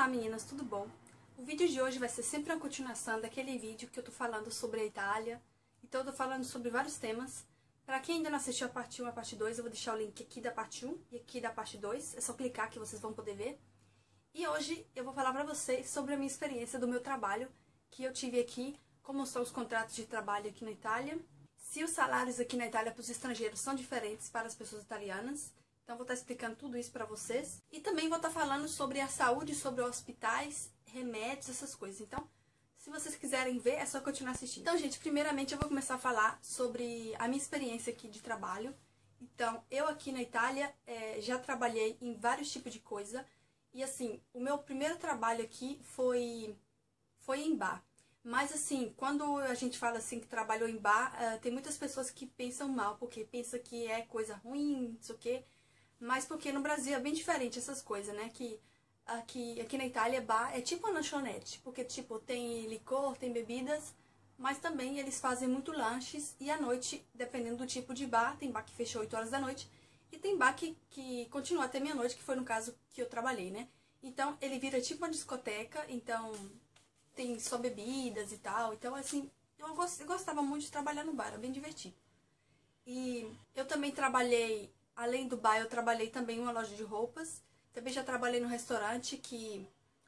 Olá meninas, tudo bom? O vídeo de hoje vai ser sempre uma continuação daquele vídeo que eu tô falando sobre a Itália. Então eu tô falando sobre vários temas. Pra quem ainda não assistiu a parte 1 e a parte 2, eu vou deixar o link aqui da parte 1 e aqui da parte 2. É só clicar que vocês vão poder ver. E hoje eu vou falar pra vocês sobre a minha experiência do meu trabalho que eu tive aqui, como são os contratos de trabalho aqui na Itália. Se os salários aqui na Itália para os estrangeiros são diferentes para as pessoas italianas. Então, vou estar explicando tudo isso pra vocês. E também vou estar falando sobre a saúde, sobre hospitais, remédios, essas coisas. Então, se vocês quiserem ver, é só continuar assistindo. Então, gente, primeiramente eu vou começar a falar sobre a minha experiência aqui de trabalho. Então, eu aqui na Itália já trabalhei em vários tipos de coisa. E assim, o meu primeiro trabalho aqui foi em bar. Mas assim, quando a gente fala assim que trabalhou em bar, tem muitas pessoas que pensam mal, porque pensam que é coisa ruim, não sei o quê. Mas porque no Brasil é bem diferente essas coisas, né? Que aqui na Itália, bar é tipo uma lanchonete. Porque, tipo, tem licor, tem bebidas, mas também eles fazem muito lanches. E à noite, dependendo do tipo de bar, tem bar que fecha 8 horas da noite. E tem bar que continua até meia-noite, que foi no caso que eu trabalhei, né? Então, ele vira tipo uma discoteca, então tem só bebidas e tal. Então, assim, eu gostava muito de trabalhar no bar, era bem divertido. E eu também trabalhei, além do bar, eu trabalhei também em uma loja de roupas. Também já trabalhei no restaurante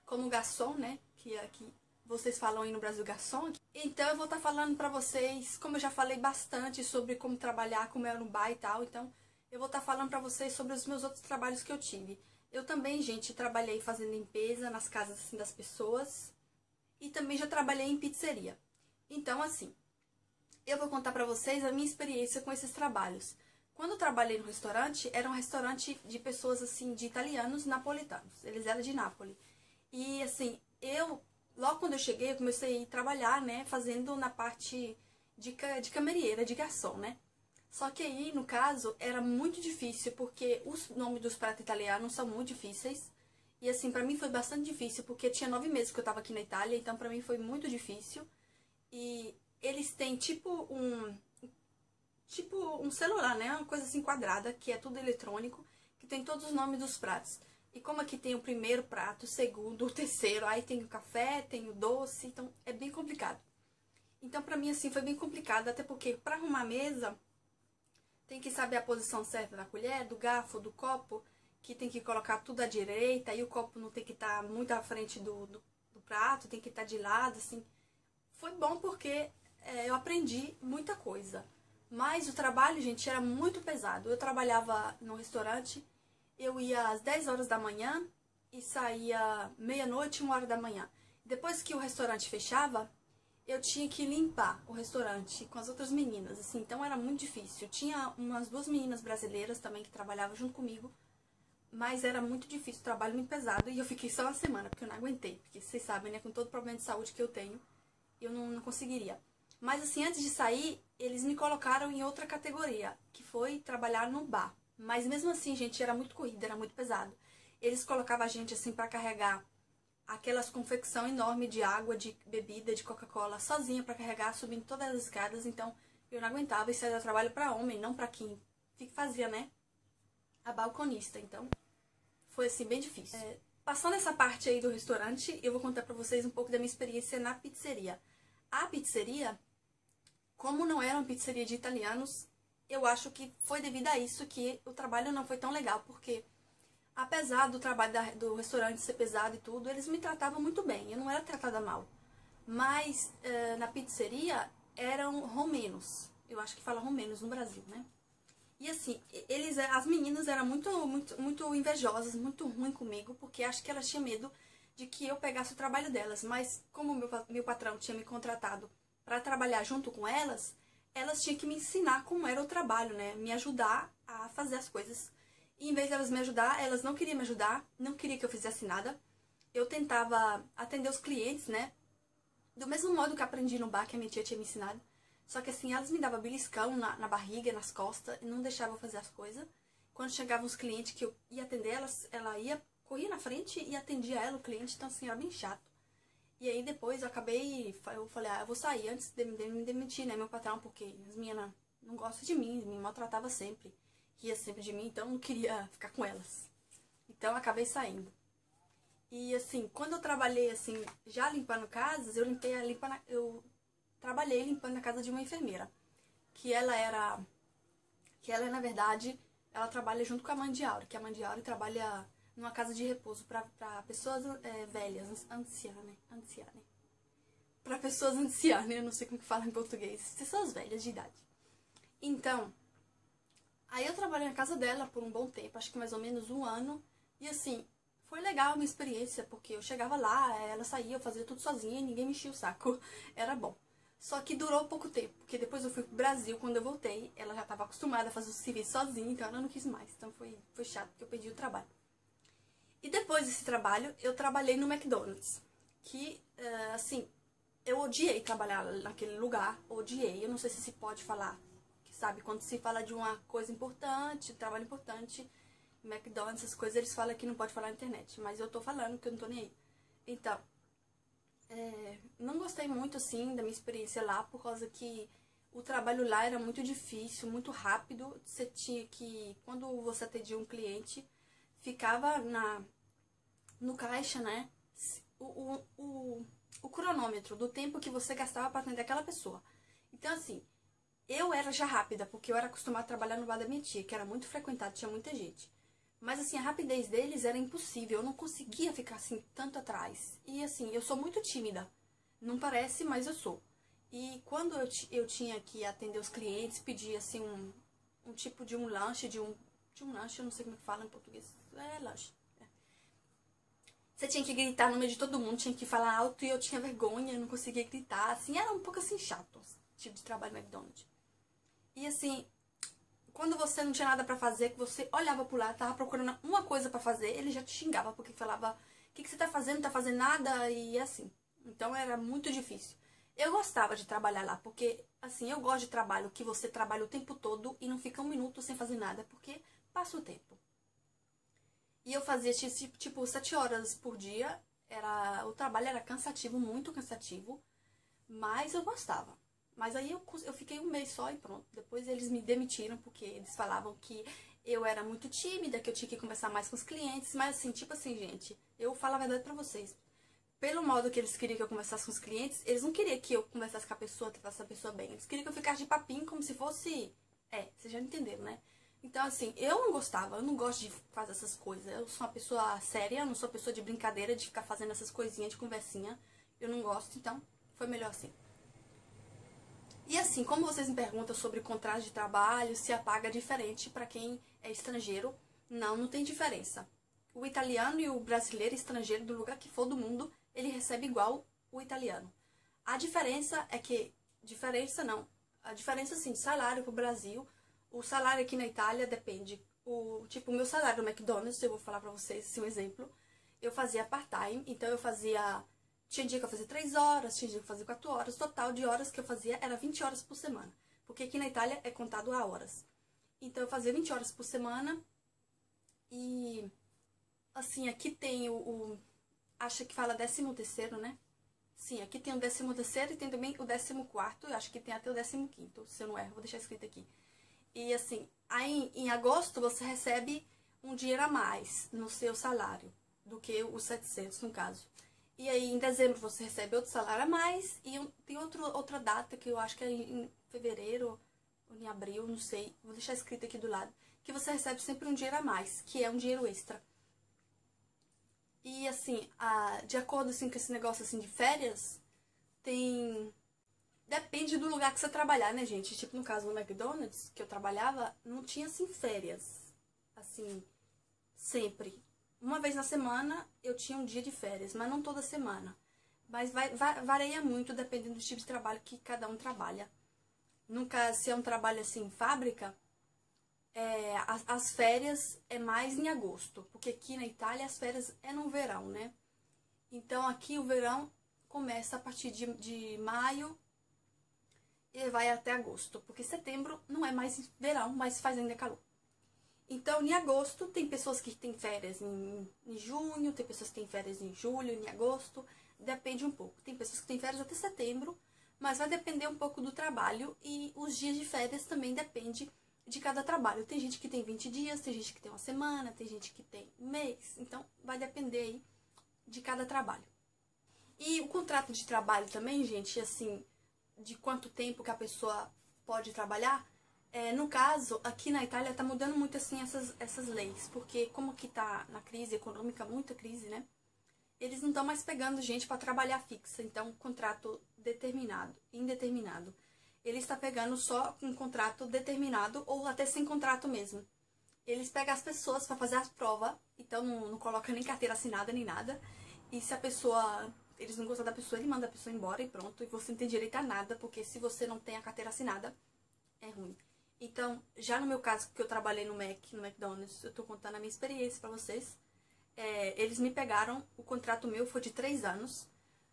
como garçom, né? Que aqui vocês falam aí no Brasil garçom. Então eu vou estar falando pra vocês, como eu já falei bastante sobre como trabalhar, como era no bar e tal. Então eu vou estar falando pra vocês sobre os meus outros trabalhos que eu tive. Eu também, gente, trabalhei fazendo limpeza nas casas assim, das pessoas. E também já trabalhei em pizzeria. Então, assim, eu vou contar pra vocês a minha experiência com esses trabalhos. Quando eu trabalhei no restaurante, era um restaurante de pessoas, assim, de italianos napolitanos. Eles eram de Nápoles. E, assim, logo quando eu cheguei, eu comecei a trabalhar, né, fazendo na parte de camarieira, de garçom, né. Só que aí, no caso, era muito difícil, porque os nomes dos pratos italianos são muito difíceis. E, assim, pra mim foi bastante difícil, porque tinha 9 meses que eu tava aqui na Itália, então pra mim foi muito difícil. E eles têm tipo um celular, né? Uma coisa assim quadrada, que é tudo eletrônico, que tem todos os nomes dos pratos. E como aqui tem o primeiro prato, o segundo, o terceiro, aí tem o café, tem o doce, então é bem complicado. Então pra mim assim foi bem complicado, até porque pra arrumar a mesa tem que saber a posição certa da colher, do garfo, do copo, que tem que colocar tudo à direita, e o copo não tem que estar muito à frente do prato, tem que estar de lado, assim. Foi bom porque eu aprendi muita coisa. Mas o trabalho, gente, era muito pesado. Eu trabalhava no restaurante, eu ia às 10 horas da manhã e saía meia-noite, 1 hora da manhã. Depois que o restaurante fechava, eu tinha que limpar o restaurante com as outras meninas, assim, então era muito difícil. Tinha umas 2 meninas brasileiras também que trabalhavam junto comigo, mas era muito difícil, trabalho muito pesado, e eu fiquei só uma semana, porque eu não aguentei, porque vocês sabem, né, com todo o problema de saúde que eu tenho, eu não conseguiria. Mas assim, antes de sair, eles me colocaram em outra categoria, que foi trabalhar no bar. Mas mesmo assim, gente, era muito corrida, era muito pesado. Eles colocavam a gente assim pra carregar aquelas confecção enorme de água, de bebida, de Coca-Cola, sozinha pra carregar, subindo todas as escadas. Então, eu não aguentava, isso era trabalho pra homem, não pra quem fazia, né? A balconista. Então, foi assim, bem difícil. Passando essa parte aí do restaurante, eu vou contar pra vocês um pouco da minha experiência na pizzeria. A pizzeria, como não era uma pizzeria de italianos, eu acho que foi devido a isso que o trabalho não foi tão legal, porque apesar do trabalho do restaurante ser pesado e tudo, eles me tratavam muito bem, eu não era tratada mal. Mas na pizzeria eram romenos, eu acho que fala romenos no Brasil, né? E assim, as meninas eram muito invejosas, muito ruim comigo, porque acho que elas tinham medo de que eu pegasse o trabalho delas. Mas como meu patrão tinha me contratado para trabalhar junto com elas, elas tinham que me ensinar como era o trabalho, né? Me ajudar a fazer as coisas. E em vez de elas me ajudar, elas não queriam me ajudar, não queriam que eu fizesse nada. Eu tentava atender os clientes, né? Do mesmo modo que aprendi no bar, que a minha tia tinha me ensinado. Só que assim, elas me davam beliscão na barriga, nas costas, e não deixavam eu fazer as coisas. Quando chegavam os clientes que eu ia atender, ela corria na frente e atendia ela, o cliente, então assim, era bem chato. E aí depois eu falei, eu vou sair antes de me demitir, né, meu patrão, porque as meninas não gostam de mim, me maltratava sempre, ria sempre de mim, então eu não queria ficar com elas. Então eu acabei saindo. E assim, quando eu trabalhei assim, já limpando casas, eu trabalhei limpando a casa de uma enfermeira, que ela era, que ela na verdade, ela trabalha junto com a Mandiaure, que a Mandiaure trabalha numa casa de repouso para pessoas velhas, anciane. Para pessoas ancianas, eu não sei como que fala em português, pessoas velhas de idade. Então, aí eu trabalhei na casa dela por um bom tempo, acho que mais ou menos um ano, e assim, foi legal a minha experiência, porque eu chegava lá, ela saía, eu fazia tudo sozinha, ninguém me enchia o saco, era bom. Só que durou pouco tempo, porque depois eu fui pro Brasil, quando eu voltei, ela já estava acostumada a fazer o serviço sozinha, então ela não quis mais, então foi chato, porque eu perdi o trabalho. E depois desse trabalho, eu trabalhei no McDonald's, que, assim, eu odiei trabalhar naquele lugar, odiei, eu não sei se pode falar, sabe, quando se fala de uma coisa importante, trabalho importante, McDonald's, essas coisas, eles falam que não pode falar na internet, mas eu tô falando que eu não tô nem aí. Então, não gostei muito, assim, da minha experiência lá, por causa que o trabalho lá era muito difícil, muito rápido, você tinha que, quando você atendia um cliente, ficava no caixa, né, o cronômetro do tempo que você gastava para atender aquela pessoa. Então, assim, eu era já rápida, porque eu era acostumada a trabalhar no bar da minha tia, que era muito frequentado, tinha muita gente. Mas, assim, a rapidez deles era impossível, eu não conseguia ficar, assim, tanto atrás. E, assim, eu sou muito tímida. Não parece, mas eu sou. E quando eu tinha que atender os clientes, pedir, assim, um tipo de um lanche, de um lanche, eu não sei como é que fala em português. É lanche. Você tinha que gritar no meio de todo mundo, tinha que falar alto e eu tinha vergonha, eu não conseguia gritar, assim, era um pouco assim chato, esse tipo de trabalho no McDonald's. E assim, quando você não tinha nada pra fazer, que você olhava pro lado, tava procurando uma coisa pra fazer, ele já te xingava, porque falava, o que você tá fazendo, não tá fazendo nada, e assim. Então era muito difícil. Eu gostava de trabalhar lá, porque assim, eu gosto de trabalho que você trabalha o tempo todo e não fica um minuto sem fazer nada, porque passa o tempo. E eu fazia tipo 7 horas por dia. O trabalho era cansativo, muito cansativo, mas eu gostava. Mas aí eu fiquei um mês só e pronto. Depois eles me demitiram porque eles falavam que eu era muito tímida, que eu tinha que conversar mais com os clientes. Mas assim, tipo assim, gente, eu falo a verdade pra vocês. Pelo modo que eles queriam que eu conversasse com os clientes, eles não queriam que eu conversasse com a pessoa, tratasse a pessoa bem. Eles queriam que eu ficasse de papinho como se fosse... vocês já entenderam, né? Então, assim, eu não gostava, eu não gosto de fazer essas coisas. Eu sou uma pessoa séria, eu não sou uma pessoa de brincadeira, de ficar fazendo essas coisinhas de conversinha. Eu não gosto, então foi melhor assim. E assim, como vocês me perguntam sobre contrato de trabalho, se a paga é diferente para quem é estrangeiro, não tem diferença. O italiano e o brasileiro estrangeiro, do lugar que for do mundo, ele recebe igual o italiano. A diferença é que... Diferença não. A diferença, assim, de salário pro Brasil, o salário aqui na Itália depende. Tipo, o meu salário no McDonald's, eu vou falar pra vocês, assim, um exemplo. Eu fazia part-time, então eu fazia... Tinha dia que eu fazia 3 horas, tinha dia que eu fazia 4 horas. O total de horas que eu fazia era 20 horas por semana. Porque aqui na Itália é contado a horas. Então eu fazia 20 horas por semana. E, assim, aqui tem acho que fala 13º, né? Sim, aqui tem o 13º e tem também o 14º. Eu acho que tem até o 15º, se eu não erro. Vou deixar escrito aqui. E, assim, aí em agosto você recebe um dinheiro a mais no seu salário do que os 700, no caso. E aí, em dezembro, você recebe outro salário a mais. E tem outra data, que eu acho que é em fevereiro ou em abril, não sei. Vou deixar escrito aqui do lado. Que você recebe sempre um dinheiro a mais, que é um dinheiro extra. E, assim, de acordo assim, com esse negócio assim, de férias, tem... Depende do lugar que você trabalhar, né, gente? Tipo, no caso, no McDonald's, que eu trabalhava, não tinha, assim, férias. Assim, sempre. Uma vez na semana eu tinha um dia de férias, mas não toda semana. Mas varia muito dependendo do tipo de trabalho que cada um trabalha. No caso, se é um trabalho assim, fábrica, as férias é mais em agosto. Porque aqui na Itália as férias é no verão, né? Então aqui o verão começa a partir de maio e vai até agosto. Porque setembro não é mais verão, mas faz ainda calor. Então, em agosto, tem pessoas que têm férias em junho, tem pessoas que têm férias em julho, em agosto, depende um pouco. Tem pessoas que têm férias até setembro, mas vai depender um pouco do trabalho e os dias de férias também depende de cada trabalho. Tem gente que tem 20 dias, tem gente que tem uma semana, tem gente que tem um mês, então vai depender aí de cada trabalho. E o contrato de trabalho também, gente, assim, de quanto tempo que a pessoa pode trabalhar, no caso, aqui na Itália tá mudando muito assim essas leis, porque como que tá na crise econômica, muita crise, né? Eles não estão mais pegando gente para trabalhar fixa, então contrato determinado, indeterminado. Ele está pegando só um contrato determinado ou até sem contrato mesmo. Eles pegam as pessoas para fazer a prova, então não coloca nem carteira assinada nem nada. E se a pessoa, eles não gostam da pessoa, ele manda a pessoa embora e pronto. E você não tem direito a nada, porque se você não tem a carteira assinada, é ruim. Então, já no meu caso, que eu trabalhei no McDonald's, eu tô contando a minha experiência pra vocês. Eles me pegaram, o contrato meu foi de 3 anos.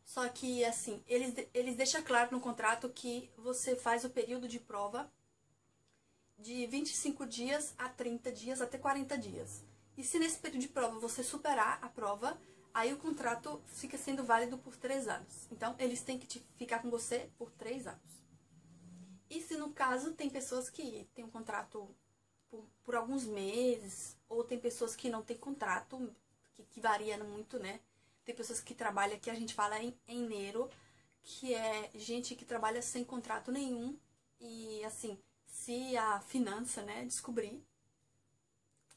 Só que, assim, eles deixam claro no contrato que você faz o período de prova de 25 dias a 30 dias, até 40 dias. E se nesse período de prova você superar a prova, aí o contrato fica sendo válido por 3 anos. Então, eles têm que ficar com você por 3 anos. E se no caso tem pessoas que têm um contrato por alguns meses, ou tem pessoas que não têm contrato, que varia muito, né? Tem pessoas que trabalham, que a gente fala em enero, que é gente que trabalha sem contrato nenhum. E assim, se a finança, né, descobrir,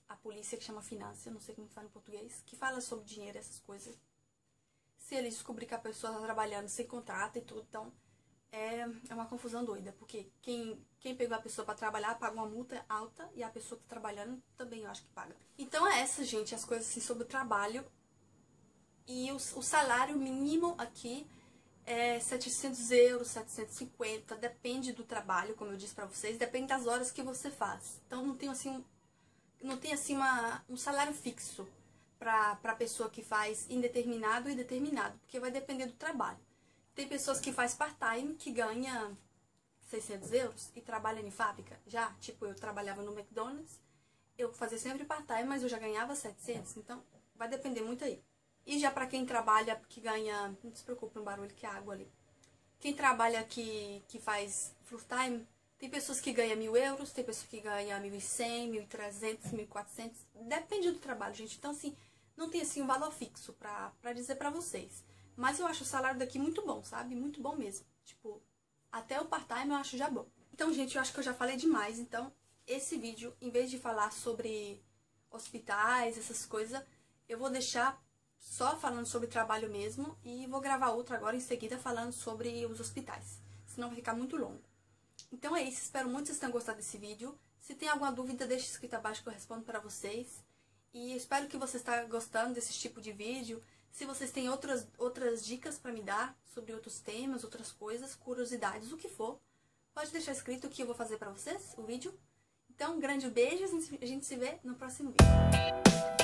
a polícia que chama finança, eu não sei como fala em português, que fala sobre dinheiro, essas coisas. Se eles descobrir que a pessoa está trabalhando sem contrato e tudo, então é uma confusão doida, porque quem pegou a pessoa para trabalhar paga uma multa alta e a pessoa que está trabalhando também eu acho que paga. Então é essa, gente, as coisas assim sobre o trabalho. E o salário mínimo aqui é 700 euros, 750, depende do trabalho, como eu disse pra vocês, depende das horas que você faz. Então não tem assim, um salário fixo pra pessoa que faz indeterminado e determinado, porque vai depender do trabalho. Tem pessoas que faz part-time que ganha 600 euros e trabalha em fábrica. Já, tipo, eu trabalhava no McDonald's, eu fazia sempre part-time, mas eu já ganhava 700, então vai depender muito aí. E já pra quem trabalha, que ganha, não se preocupe, um barulho que é água ali. Quem trabalha que faz full-time, tem pessoas que ganham 1.000 euros, tem pessoas que ganham 1.100, 1.300, 1.400, depende do trabalho, gente. Então, assim, não tem assim um valor fixo pra dizer pra vocês. Mas eu acho o salário daqui muito bom, sabe? Muito bom mesmo. Tipo, até o part-time eu acho já bom. Então, gente, eu acho que eu já falei demais. Então, esse vídeo, em vez de falar sobre hospitais, essas coisas, eu vou deixar só falando sobre trabalho mesmo. E vou gravar outro agora em seguida falando sobre os hospitais. Senão vai ficar muito longo. Então é isso. Espero muito que vocês tenham gostado desse vídeo. Se tem alguma dúvida, deixe escrito abaixo que eu respondo pra vocês. E espero que você esteja gostando desse tipo de vídeo. Se vocês têm outras dicas pra me dar sobre outros temas, outras coisas, curiosidades, o que for, pode deixar escrito que eu vou fazer pra vocês, o vídeo. Então, um grande beijo, a gente se vê no próximo vídeo.